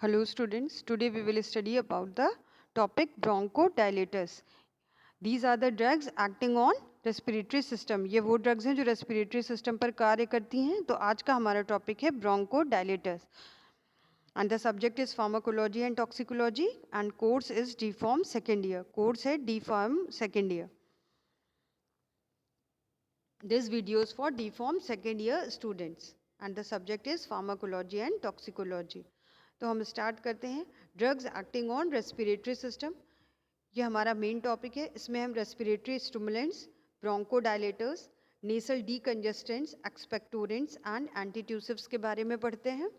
Hello students, today we will study about the topic bronchodilators. These are the drugs acting on respiratory system. ये वो drugs हैं जो respiratory system पर कार्य करती हैं. तो आज का हमारा topic है bronchodilators. And the subject is pharmacology and toxicology and course is D.Pharm second year. Course है D.Pharm second year. This video is for D.Pharm second year students and the subject is pharmacology and toxicology. तो हम start करते हैं. Drugs acting on respiratory system, ये हमारा main topic है. इसमें हम respiratory stimulants, bronchodilators, nasal decongestants, expectorants and antitussives के बारे में पढ़ते हैं.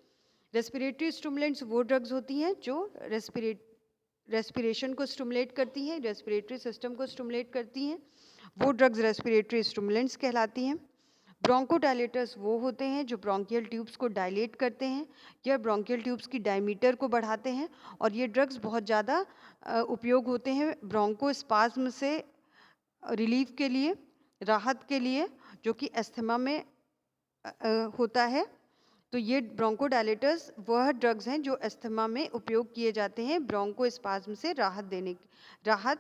रेस्पिरेटरी स्टिमुलेंट्स वो ड्रग्स होती हैं जो रेस्पिरेशन को स्टिमुलेट करती हैं, रेस्पिरेटरी सिस्टम को स्टिमुलेट करती हैं. वो ड्रग्स रेस्पिरेटरी स्टिमुलेंट्स कहलाती हैं. ब्रोंकोडायलेटर्स वो होते हैं जो ब्रोंकियल ट्यूब्स को डायलेट करते हैं या ब्रोंकियल ट्यूब्स की डायमीटर को बढ़ाते हैं. और ये ड्रग्स बहुत ज़्यादा उपयोग होते हैं ब्रोंकोस्पाज्म से रिलीफ के लिए, राहत के लिए, जो कि अस्थमा में होता है. तो ये ब्रोंकोडायलेटर्स वह ड्रग्स हैं जो अस्थमा में उपयोग किए जाते हैं ब्रोंकोस्पाज्म से राहत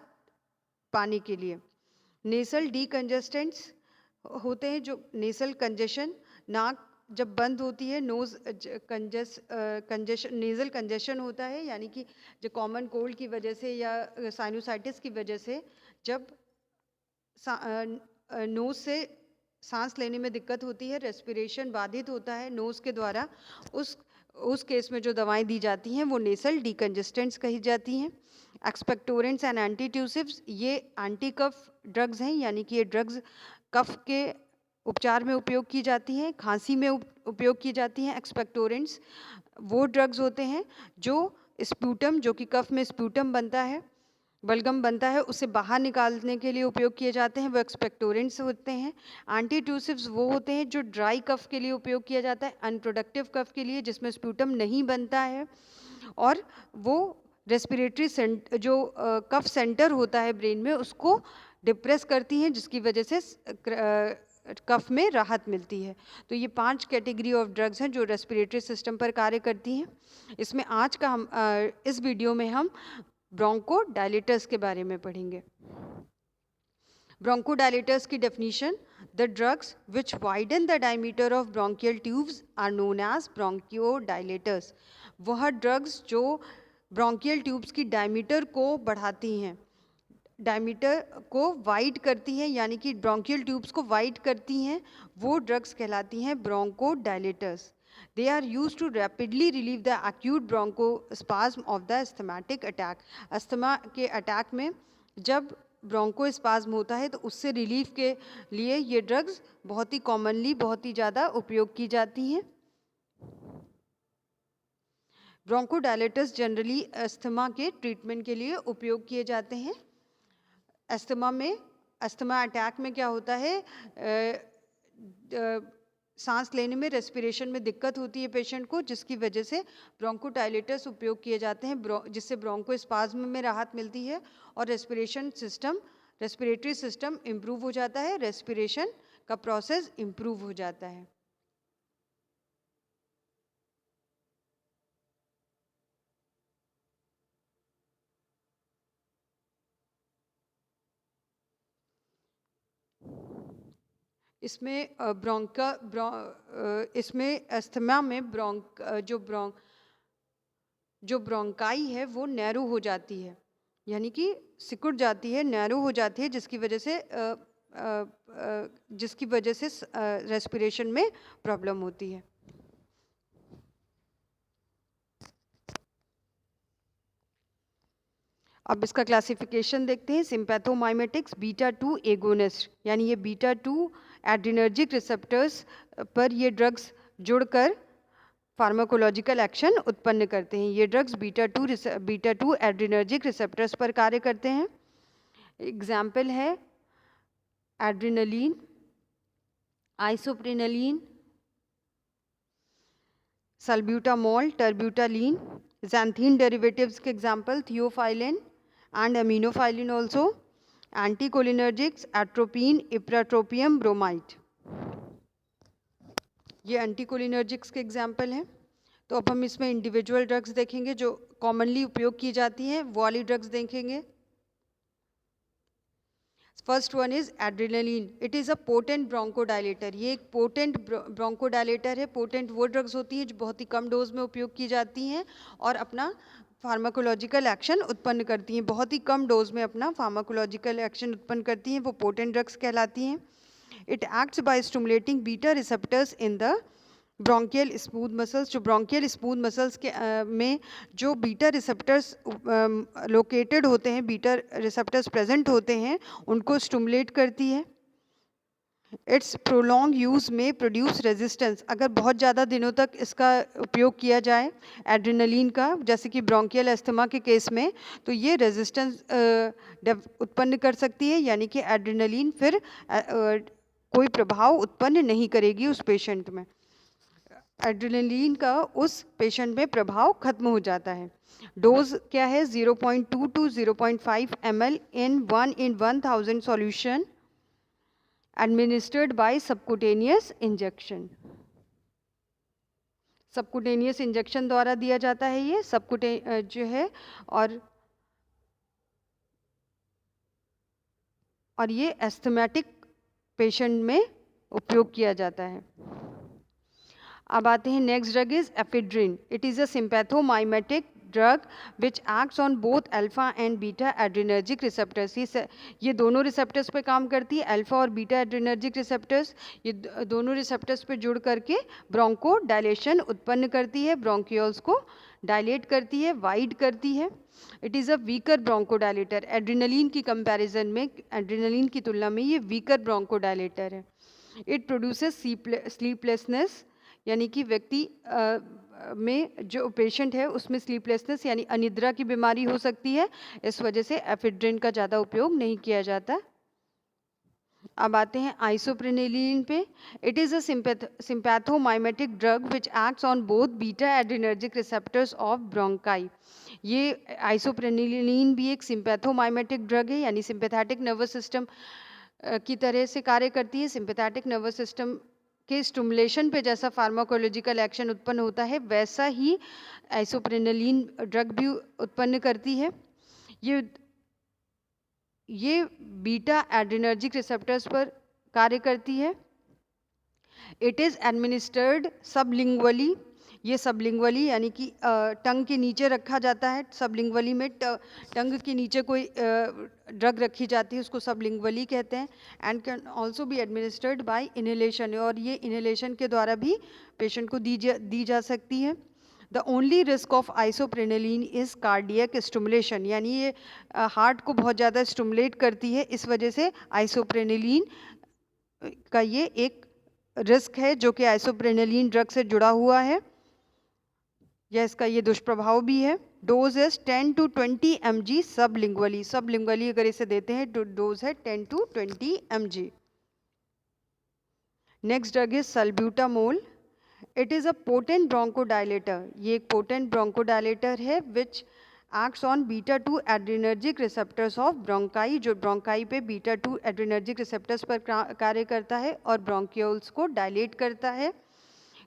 पाने के लिए. नेसल डीकंजेस्टेंट्स होते हैं जो नेसल कंजेशन, नाक जब बंद होती है, नोज कंजेशन, नेजल कंजेशन होता है, यानी कि जो कॉमन कोल्ड की वजह से या साइनोसाइटिस की वजह से जब नोज से सांस लेने में दिक्कत होती है, रेस्पिरेशन बाधित होता है नोज के द्वारा, उस केस में जो दवाएं दी जाती हैं वो नेसल डीकंजेस्टेंट्स कही जाती हैं. एक्सपेक्टोरेंट्स एंड एंटीट्यूसिव्स ये एंटी कफ ड्रग्स हैं, यानी कि ये ड्रग्स कफ के उपचार में उपयोग की जाती हैं, खांसी में उपयोग की जाती हैं. एक्सपेक्टोरेंट्स वो ड्रग्स होते हैं जो स्प्यूटम, जो कि कफ में स्प्यूटम बनता है, बलगम बनता है, उसे बाहर निकालने के लिए उपयोग किए जाते हैं, वो एक्सपेक्टोरेंट्स होते हैं. एंटीट्यूसिव्स वो होते हैं जो ड्राई कफ के लिए उपयोग किया जाता है, अनप्रोडक्टिव कफ के लिए जिसमें स्प्यूटम नहीं बनता है, और वो रेस्पिरेटरी जो कफ सेंटर होता है ब्रेन में उसको डिप्रेस करती हैं, जिसकी वजह से कफ में राहत मिलती है. तो ये 5 कैटेगरी ऑफ ड्रग्स हैं जो रेस्पिरेटरी सिस्टम पर कार्य करती हैं. इसमें आज का हम इस वीडियो में हम ब्रोंकोडायलेटर्स के बारे में पढ़ेंगे. ब्रोंकोडायलेटर्स की definition: the drugs which widen the diameter of bronchial tubes are known as bronchodilators. वह ड्रग्स जो ब्रोंकियल ट्यूब्स की डायमीटर को बढ़ाती हैं, डायमीटर को वाइड करती हैं, यानी कि ब्रोंकियल ट्यूब्स को वाइड करती हैं, वो ड्रग्स कहलाती हैं bronchodilators. They are used to rapidly relieve the acute bronchospasm of the asthmatic attack. Asthma के अटैक में जब ब्रोंकोस्पाज्म होता है तो उससे रिलीफ के लिए ये ड्रग्स बहुत ही कॉमनली, बहुत ही ज़्यादा उपयोग की जाती हैं. ब्रोंकोडायलेटर्स जनरली अस्थमा के ट्रीटमेंट के लिए उपयोग किए जाते हैं. अस्थमा अटैक में क्या होता है, सांस लेने में, रेस्पिरेशन में दिक्कत होती है पेशेंट को, जिसकी वजह से ब्रोंकोडायलेटर्स उपयोग किए जाते हैं, जिससे ब्रोंकोस्पाज्म में राहत मिलती है और रेस्पिरेटरी सिस्टम इम्प्रूव हो जाता है, रेस्पिरेशन का प्रोसेस इम्प्रूव हो जाता है. इसमें इसमें अस्थमा में जो ब्रोंकाई है वो नैरो हो जाती है, यानी कि सिकुड़ जाती है, नैरो हो जाती है, जिसकी वजह से रेस्पिरेशन में प्रॉब्लम होती है. अब इसका क्लासिफिकेशन देखते हैं. सिंपैथोमाइमेटिक्स बीटा 2 एगोनिस्ट, यानी ये बीटा 2 एड्रिनर्जिक रिसेप्टर्स पर ये ड्रग्स जुड़कर फार्माकोलॉजिकल एक्शन उत्पन्न करते हैं. ये ड्रग्स बीटा 2 एड्रिनर्जिक रिसेप्टर्स पर कार्य करते हैं. एग्जाम्पल है एड्रिनलिन, आइसोप्रिनलिन, सल्ब्यूटामॉल, टर्ब्यूटालिन. xanthine derivatives के example theophylline and aminophylline also. Anticholinergics, atropine, ipratropium bromide, ये एंटीकोलिनर्जिक्स के एग्जाम्पल हैं. तो अब हम इसमें इंडिविजुअल ड्रग्स देखेंगे जो कॉमनली उपयोग की जाती हैं, वो वाली ड्रग्स देखेंगे। First one is adrenaline. It is a potent bronchodilator. ये एक पोटेंट ब्रोंकोडायलेटर है। पोटेंट वो ड्रग्स होती हैं जो बहुत ही कम डोज में उपयोग की जाती हैं और अपना फार्माकोलॉजिकल एक्शन उत्पन्न करती हैं। बहुत ही कम डोज में अपना फार्माकोलॉजिकल एक्शन उत्पन्न करती हैं, वो पोटेंट ड्रग्स कहलाती हैं। It acts by stimulating beta receptors in the bronchial smooth muscles. जो ब्रोंकियल स्मूथ मसल्स के में जो बीटा रिसेप्टर्स लोकेटेड होते हैं, बीटा रिसेप्टर्स प्रेजेंट होते हैं, उनको स्टिमुलेट करती है। इट्स प्रोलॉन्ग यूज़ में प्रोड्यूस रेजिस्टेंस। अगर बहुत ज़्यादा दिनों तक इसका उपयोग किया जाए एड्रेनलिन का, जैसे कि ब्रोंकियल अस्थमा के केस में, तो ये रेजिस्टेंस उत्पन्न कर सकती है, यानी कि एड्रेनलिन फिर कोई प्रभाव उत्पन्न नहीं करेगी उस पेशेंट में। एड्रेनलिन का उस पेशेंट में प्रभाव खत्म हो जाता है। डोज क्या है? 0.2 to 0.5 ml in 1/1000 solution administered by subcutaneous injection. Subcutaneous injection द्वारा दिया जाता है ये जो है, और ये एस्थमेटिक पेशेंट में उपयोग किया जाता है। अब आते हैं next drug is ephedrine. It is a sympathomimetic drug which acts on both alpha and beta adrenergic receptors. ये दोनों रिसेप्टर्स पे काम करती है, अल्फा और बीटा एड्रेनर्जिक रिसेप्टर्स। ये दोनों रिसेप्टर्स पे जुड़ करके ब्रोंको डायलेशन उत्पन्न करती है, ब्रोंकियोल्स को डायलेट करती है, वाइड करती है। It is a weaker bronchodilator. Adrenaline की कंपैरिजन में, एड्रेनलिन की तुलना में ये वीकर ब्रोंकोडायलेटर है। इट प्रोड्यूसेस स्लीपलेसनेस, यानी कि व्यक्ति में जो पेशेंट है उसमें स्लीपलेसनेस यानी अनिद्रा की बीमारी हो सकती है। इस वजह से एफेड्रिन का ज़्यादा उपयोग नहीं किया जाता। अब आते हैं आइसोप्रेनिलिन पे। It is a sympathomimetic drug which acts on both beta adrenergic receptors of bronchi. ये आइसोप्रेनिलिन भी एक सिंपैथोमाइमेटिक ड्रग है, यानी सिंपैथेटिक नर्वस सिस्टम की तरह से कार्य करती है। सिंपैथेटिक नर्वस सिस्टम के स्टिमुलेशन पे जैसा फार्माकोलॉजिकल एक्शन उत्पन्न होता है, वैसा ही आइसोप्रेनिलिन ड्रग भी उत्पन्न करती है। ये बीटा एड्रेनर्जिक रिसेप्टर्स पर कार्य करती है। It is administered sublingually. ये सबलिंगुअली यानी कि टंग के नीचे रखा जाता है। सबलिंगुअली में टंग के नीचे कोई ड्रग रखी जाती है, उसको सबलिंगुअली कहते हैं। And can also be administered by inhalation, और ये इनहेलेशन के द्वारा भी पेशेंट को दी जा सकती है। The only risk of isoprenaline is cardiac stimulation, यानी ये हार्ट को बहुत ज़्यादा स्टिमुलेट करती है। इस वजह से आइसोप्रेनिलिन का ये एक रिस्क है जो कि आइसोप्रेनिलिन ड्रग से जुड़ा हुआ है, या इसका ये दुष्प्रभाव भी है। Dose is 10 to 20 mg sublingually. Sublingually अगर इसे देते हैं तो डोज है 10 to 20 mg। Next drug is salbutamol. It is a potent bronchodilator. ये एक पोटेंट ब्रोंकोडायलेटर है which acts on beta 2 adrenergic receptors of bronchi. जो ब्रोंकाई पे बीटा 2 एड्रेनर्जिक रिसेप्टर्स पर कार्य करता है और ब्रोंकियोल्स को डायलेट करता है।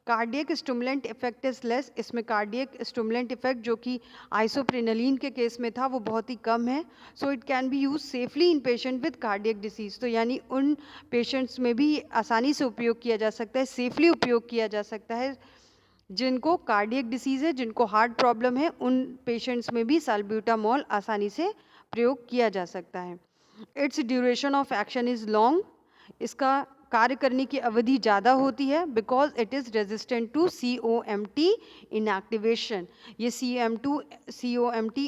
Cardiac stimulant effect is less. इसमें कार्डियक स्टिमुलेंट इफेक्ट जो कि आइसोप्रेनिलिन के केस में था वो बहुत ही कम है। So it can be use safely in patient with cardiac disease. तो यानी उन पेशेंट्स में भी आसानी से उपयोग किया जा सकता है, सेफली उपयोग किया जा सकता है जिनको कार्डियक डिसीज़ है, जिनको हार्ट प्रॉब्लम है। उन पेशेंट्स में भी सल्ब्यूटामोल आसानी से प्रयोग किया जा सकता है। Its duration of action is long. इसका कार्य करने की अवधि ज़्यादा होती है because it is resistant to COMT inactivation. ये COMT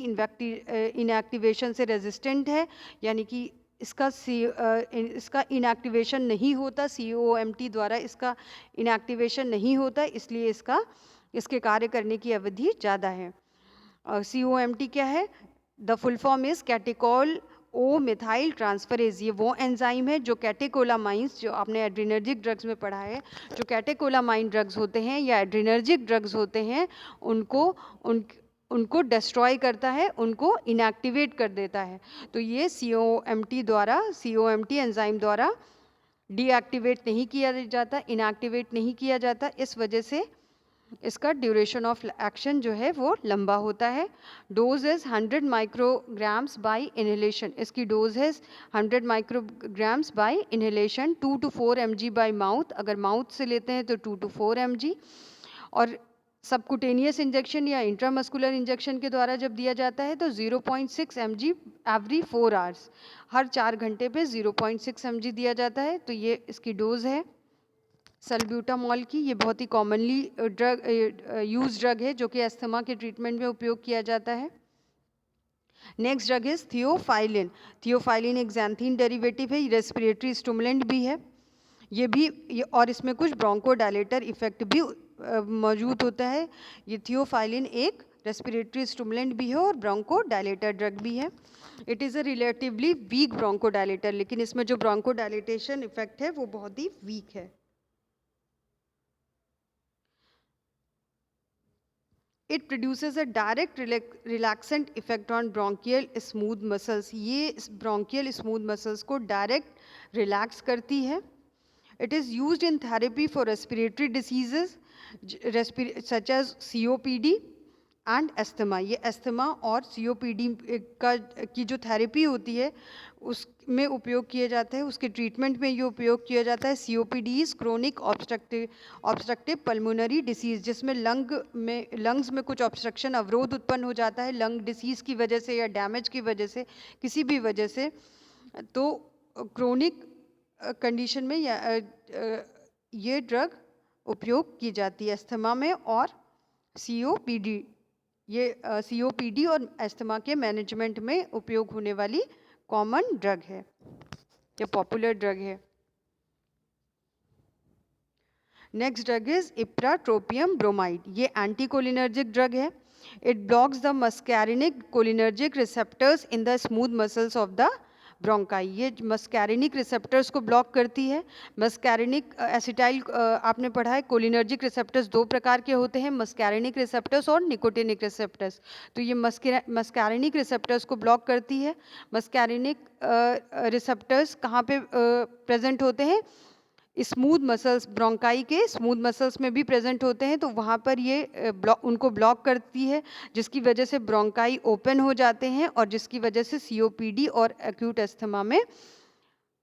इनएक्टिवेशन से रेजिस्टेंट है, यानी कि इसका इनएक्टिवेशन नहीं होता, COMT द्वारा इसका इनएक्टिवेशन नहीं होता, इसलिए इसके कार्य करने की अवधि ज़्यादा है। COMT क्या है? The full form is catechol O methyl transferase. ये वो एंजाइम है जो कैटेकोलामाइंस, जो आपने एड्रेनर्जिक ड्रग्स में पढ़ा है, जो कैटेकोलामाइन ड्रग्स होते हैं या एड्रेनर्जिक ड्रग्स होते हैं, उनको डिस्ट्रॉय करता है, उनको इनएक्टिवेट कर देता है। तो ये COMT एंजाइम द्वारा डीएक्टिवेट नहीं किया जाता, इनएक्टिवेट नहीं किया जाता। इस वजह से इसका ड्यूरेशन ऑफ एक्शन जो है वो लंबा होता है। Dose is 100 micrograms by inhalation, इसकी डोज है 100 micrograms by inhalation. 2 to 4 mg bye mouth, अगर माउथ से लेते हैं तो 2 to 4 mg। और सबकुटेनियस इंजेक्शन या इंट्रामस्कुलर इंजेक्शन के द्वारा जब दिया जाता है तो 0.6 mg एवरी 4 आवर्स, हर 4 घंटे पे 0.6 mg दिया जाता है। तो ये इसकी डोज है सल्ब्यूटामॉल की। ये बहुत ही कॉमनली यूज ड्रग है जो कि अस्थमा के ट्रीटमेंट में उपयोग किया जाता है। Next drug is theophylline. Theophylline एक xanthine डेरिवेटिव है, रेस्पिरेटरी स्टिमुलेंट भी है और इसमें कुछ ब्रोंकोडायलेटर इफेक्ट भी मौजूद होता है। ये थियोफाइलिन एक रेस्पिरेटरी स्टिमुलेंट भी है और ब्रोंकोडायलेटर ड्रग भी है। It is a relatively weak bronchodilator, लेकिन इसमें जो ब्रोंकोडायलेटेशन इफेक्ट है वो बहुत ही वीक है। It produces a direct relaxant effect on bronchial smooth muscles. ये bronchial smooth muscles को direct relax करती है। It is used in therapy for respiratory diseases such as COPD and asthma. ये अस्थमा और COPD की जो therapy होती है उसमें उपयोग किए जाते हैं, उसके ट्रीटमेंट में ये उपयोग किया जाता है। COPD is chronic obstructive pulmonary disease, जिसमें लंग्स में कुछ ऑब्स्ट्रक्शन अवरोध उत्पन्न हो जाता है लंग डिसीज की वजह से या डैमेज की वजह से, किसी भी वजह से। तो क्रोनिक कंडीशन में ये ड्रग उपयोग की जाती है अस्थमा में और COPD। ये COPD और अस्थमा के मैनेजमेंट में उपयोग होने वाली कॉमन ड्रग है, ये पॉपुलर ड्रग है। Next drug is ipratropium bromide. ये एंटीकोलिनर्जिक ड्रग है। It blocks the muscarinic cholinergic receptors in the smooth muscles of the bronchi. ये मस्कैरिनिक रिसेप्टर्स को ब्लॉक करती है। मस्कैरिनिक एसिटाइल आपने पढ़ा है, कोलिनर्जिक रिसेप्टर्स दो प्रकार के होते हैं, मस्कैरिनिक रिसेप्टर्स और निकोटिनिक रिसेप्टर्स। तो ये मस्कैरिनिक रिसेप्टर्स को ब्लॉक करती है। मस्कैरिनिक रिसेप्टर्स कहाँ पे प्रेजेंट होते हैं? स्मूथ मसल्स, ब्रोंकाई के स्मूथ मसल्स में भी प्रेजेंट होते हैं, तो वहाँ पर ये उनको ब्लॉक करती है, जिसकी वजह से ब्रोंकाई ओपन हो जाते हैं और जिसकी वजह से COPD और एक्यूट अस्थमा में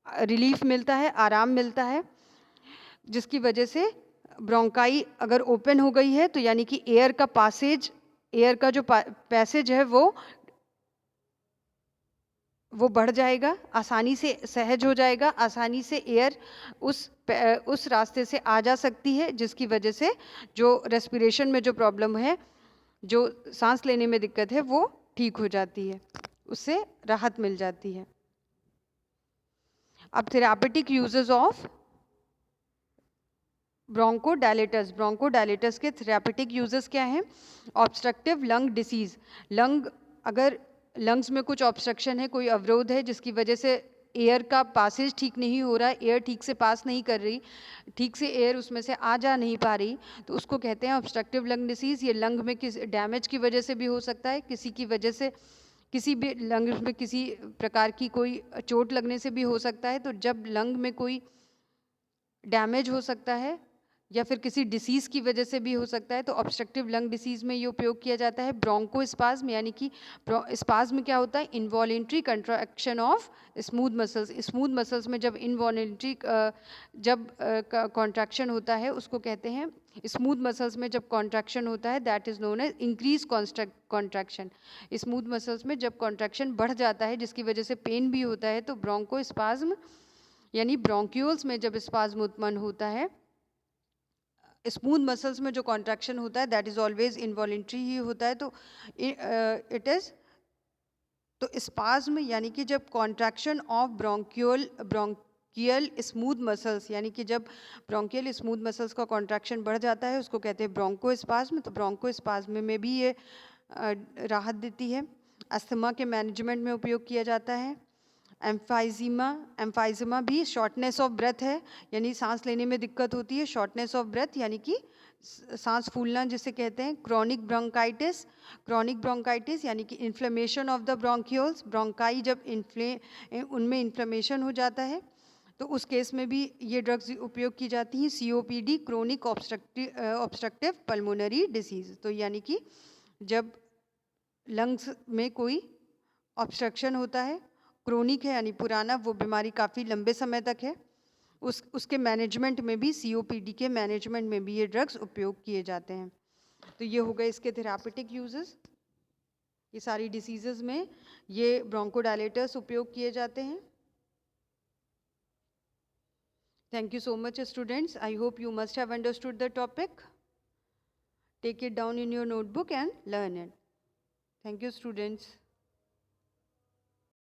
रिलीफ मिलता है, आराम मिलता है। जिसकी वजह से ब्रोंकाई अगर ओपन हो गई है तो यानी कि एयर का जो पैसेज है वो बढ़ जाएगा, आसानी से सहज हो जाएगा, आसानी से एयर उस रास्ते से आ जा सकती है, जिसकी वजह से जो रेस्पिरेशन में जो प्रॉब्लम है, जो सांस लेने में दिक्कत है, वो ठीक हो जाती है, उससे राहत मिल जाती है। अब थेरापेटिक यूजेस ऑफ ब्रोंकोडायलेटर्स के थेरापेटिक यूजेस क्या हैं? ऑब्स्ट्रक्टिव लंग डिसीज, अगर लंग्स में कुछ ऑब्स्ट्रक्शन है, कोई अवरोध है जिसकी वजह से एयर का पासेज ठीक नहीं हो रहा है, एयर ठीक से पास नहीं कर रही, ठीक से एयर उसमें से आ जा नहीं पा रही, तो उसको कहते हैं ऑब्स्ट्रक्टिव लंग डिसीज़। ये लंग में किस डैमेज की वजह से भी हो सकता है, किसी की वजह से, किसी भी लंग में किसी प्रकार की कोई चोट लगने से भी हो सकता है। तो जब लंग में कोई डैमेज हो सकता है या फिर किसी डिसीज़ की वजह से भी हो सकता है, तो ऑब्स्ट्रक्टिव लंग डिसीज़ में ये उपयोग किया जाता है। ब्रोंकोस्पाज्म, यानी कि स्पाज्म क्या होता है? Involuntary contraction of smooth muscles. Smooth muscles में जब इनवॉलेंट्री कॉन्ट्रैक्शन होता है उसको कहते हैं, स्मूथ मसल्स में जब कॉन्ट्रैक्शन होता है that is known as increase contraction. Smooth muscles में जब कॉन्ट्रैक्शन बढ़ जाता है जिसकी वजह से पेन भी होता है, तो ब्रोंकोस्पाज्म यानी ब्रोंक्यूल्स में जब स्पाज्म उत्पन्न होता है, स्मूथ मसल्स में जो कॉन्ट्रैक्शन होता है दैट इज ऑलवेज इनवॉलेंट्री ही होता है। तो इट इज तो स्पाज्म यानी कि जब contraction of bronchial smooth muscles, यानी कि जब ब्रोंकियल स्मूथ मसल्स का कॉन्ट्रैक्शन बढ़ जाता है उसको कहते हैं ब्रोंकोस्पाज्म। तो ब्रोंकोस्पाज्म में भी ये राहत देती है। अस्थमा के मैनेजमेंट में उपयोग किया जाता है। एम्फाइजिमा भी शॉर्टनेस ऑफ ब्रेथ है, यानी सांस लेने में दिक्कत होती है, शॉर्टनेस ऑफ ब्रेथ यानी कि सांस फूलना जिसे कहते हैं। क्रोनिक ब्रोंकाइटिस यानी कि inflammation of the bronchioles, bronchi जब उनमें इन्फ्लेमेशन हो जाता है तो उस केस में भी ये ड्रग्स उपयोग की जाती हैं। COPD, chronic obstructive pulmonary disease, तो यानी कि जब लंग्स में कोई ऑब्स्ट्रक्शन होता है, क्रोनिक है यानी पुराना, वो बीमारी काफ़ी लंबे समय तक है, उसके मैनेजमेंट में भी, COPD के मैनेजमेंट में भी ये ड्रग्स उपयोग किए जाते हैं। तो ये हो गए इसके थेरापेटिक यूजेस। ये सारी डिसीजेज में ये ब्रोंकोडायलेटर्स उपयोग किए जाते हैं। Thank you so much, students. I hope you must have understood the topic. Take it down in your notebook and learn it. Thank you, students.